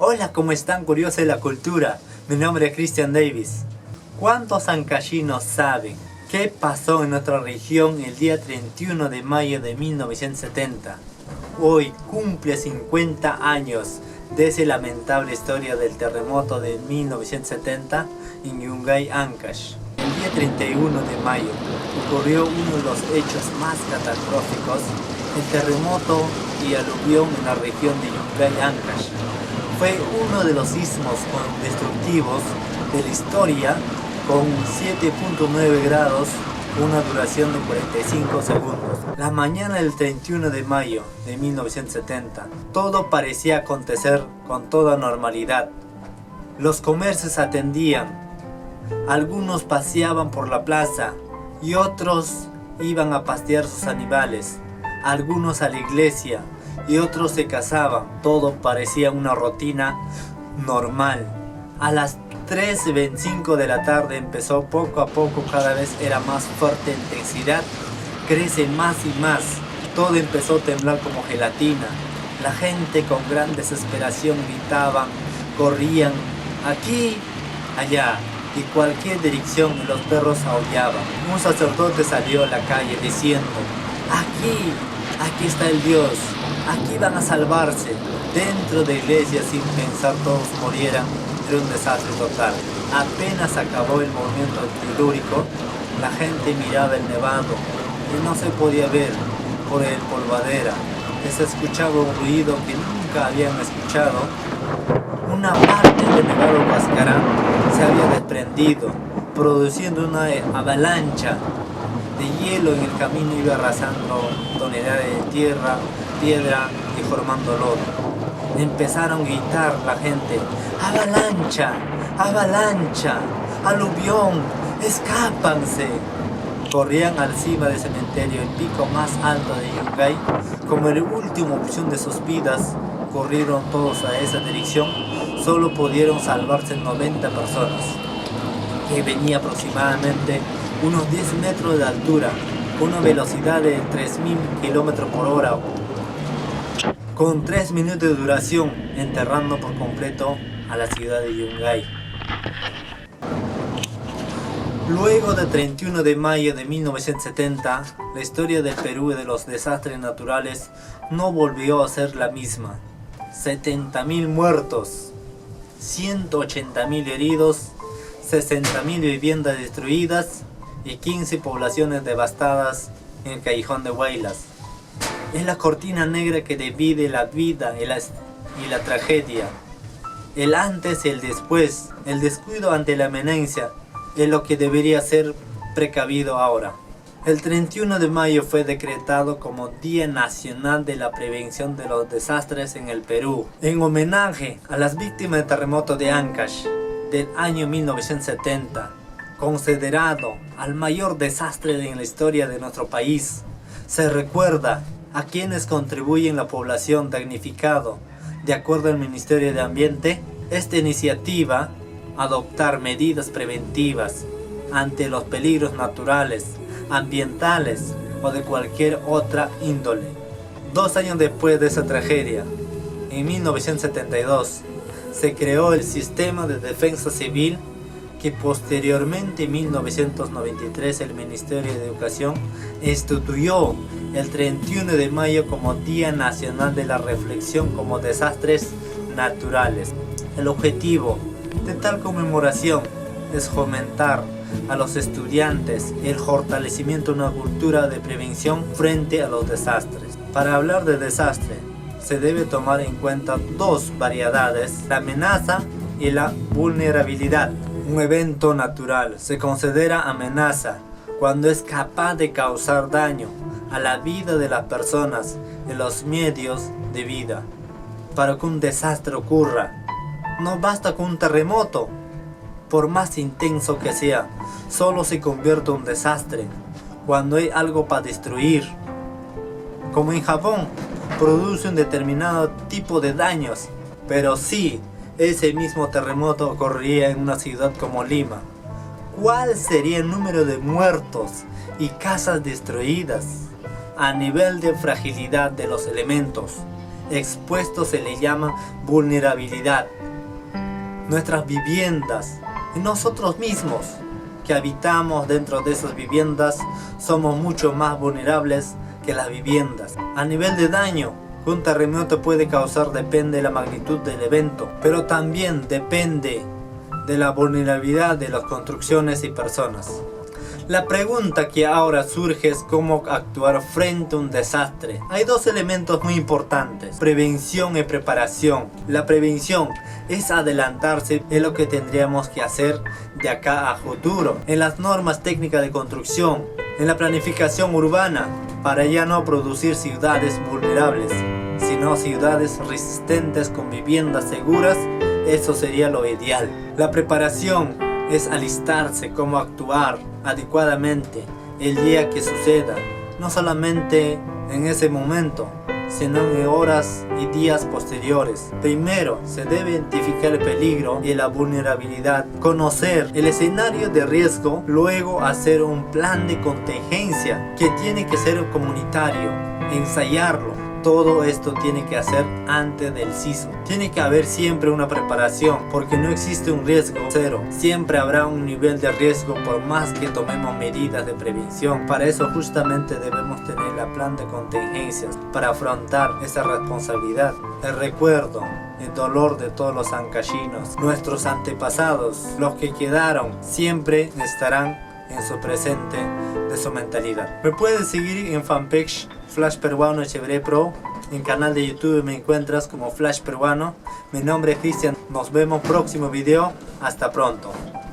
Hola, ¿cómo están, curiosos de la cultura? Mi nombre es Christian Davis. ¿Cuántos ancayinos saben qué pasó en nuestra región el día 31 de mayo de 1970? Hoy cumple 50 años de esa lamentable historia del terremoto de 1970 en Yungay, Ancash. El día 31 de mayo ocurrió uno de los hechos más catastróficos, el terremoto y aluvión en la región de Yungay, Ancash. Fue uno de los sismos destructivos de la historia, con 7.9 grados, una duración de 45 segundos. La mañana del 31 de mayo de 1970, todo parecía acontecer con toda normalidad. Los comercios atendían, algunos paseaban por la plaza y otros iban a pastear sus animales, algunos a la iglesia y otros se casaban. Todo parecía una rutina normal. A las 3:25 de la tarde empezó poco a poco, cada vez era más fuerte intensidad, crece más y más. Todo empezó a temblar como gelatina. La gente con gran desesperación gritaban, corrían, aquí, allá, y cualquier dirección, y los perros aullaban. Un sacerdote salió a la calle diciendo, aquí está el Dios, aquí van a salvarse. Dentro de la iglesia, sin pensar, todos murieran. Era un desastre total. Apenas acabó el movimiento telúrico, la gente miraba el nevado y no se podía ver por el polvadera. Se escuchaba un ruido que nunca habían escuchado. Una parte del nevado Huascarán se había desprendido, produciendo una avalancha de hielo. En el camino iba arrasando toneladas de tierra, piedra y formando lodo. Empezaron a gritar la gente, avalancha, avalancha, aluvión, escápanse. Corrían al cima del cementerio, el pico más alto de Yungay. Como la última opción de sus vidas, corrieron todos a esa dirección. Solo pudieron salvarse 90 personas, que venía aproximadamente unos 10 metros de altura, con una velocidad de 3.000 kilómetros por hora, con 3 minutos de duración, enterrando por completo a la ciudad de Yungay. Luego del 31 de mayo de 1970, la historia del Perú y de los desastres naturales no volvió a ser la misma. 70.000 muertos, 180.000 heridos, 60.000 viviendas destruidas y 15 poblaciones devastadas en el Callejón de Huaylas. Es la cortina negra que divide la vida y la tragedia. El antes y el después, el descuido ante la amenaza, es lo que debería ser precavido ahora. El 31 de mayo fue decretado como Día Nacional de la Prevención de los Desastres en el Perú, en homenaje a las víctimas del terremoto de Ancash del año 1970, considerado el mayor desastre en la historia de nuestro país. Se recuerda a quienes contribuyen la población damnificada. De acuerdo al Ministerio de Ambiente, esta iniciativa adoptar medidas preventivas ante los peligros naturales, ambientales o de cualquier otra índole. 2 años después de esa tragedia, en 1972, se creó el Sistema de Defensa Civil, que posteriormente en 1993 el Ministerio de Educación instituyó el 31 de mayo como Día Nacional de la Reflexión como Desastres Naturales. El objetivo de tal conmemoración es fomentar a los estudiantes el fortalecimiento de una cultura de prevención frente a los desastres. Para hablar de desastre, se debe tomar en cuenta 2 variedades: la amenaza y la vulnerabilidad. Un evento natural se considera amenaza cuando es capaz de causar daño a la vida de las personas y los medios de vida. Para que un desastre ocurra, no basta con un terremoto, por más intenso que sea, solo se convierte en un desastre cuando hay algo para destruir. Como en Japón, produce un determinado tipo de daños, pero sí, ese mismo terremoto ocurriría en una ciudad como Lima. ¿Cuál sería el número de muertos y casas destruidas? A nivel de fragilidad de los elementos, expuesto se le llama vulnerabilidad. Nuestras viviendas y nosotros mismos que habitamos dentro de esas viviendas somos mucho más vulnerables que las viviendas. A nivel de daño que un terremoto puede causar depende de la magnitud del evento, pero también depende de la vulnerabilidad de las construcciones y personas. La pregunta que ahora surge es cómo actuar frente a un desastre. Hay dos elementos muy importantes: prevención y preparación. La prevención es adelantarse en lo que tendríamos que hacer de acá a futuro, en las normas técnicas de construcción, en la planificación urbana, para ya no producir ciudades vulnerables, sino ciudades resistentes con viviendas seguras. Eso sería lo ideal. La preparación es alistarse, cómo actuar adecuadamente el día que suceda, no solamente en ese momento, sino en horas y días posteriores. Primero se debe identificar el peligro y la vulnerabilidad, conocer el escenario de riesgo, luego hacer un plan de contingencia que tiene que ser comunitario, ensayarlo. Todo esto tiene que hacer antes del sismo. Tiene que haber siempre una preparación, porque no existe un riesgo cero. Siempre habrá un nivel de riesgo por más que tomemos medidas de prevención. Para eso justamente debemos tener el plan de contingencias para afrontar esa responsabilidad. El recuerdo, el dolor de todos los ancayinos, nuestros antepasados, los que quedaron, siempre estarán en su presente de su mentalidad. Me puedes seguir en fanpage Flash Peruano Echeverría Pro. En canal de YouTube me encuentras como Flash Peruano. Mi nombre es Cristian. Nos vemos próximo video. Hasta pronto.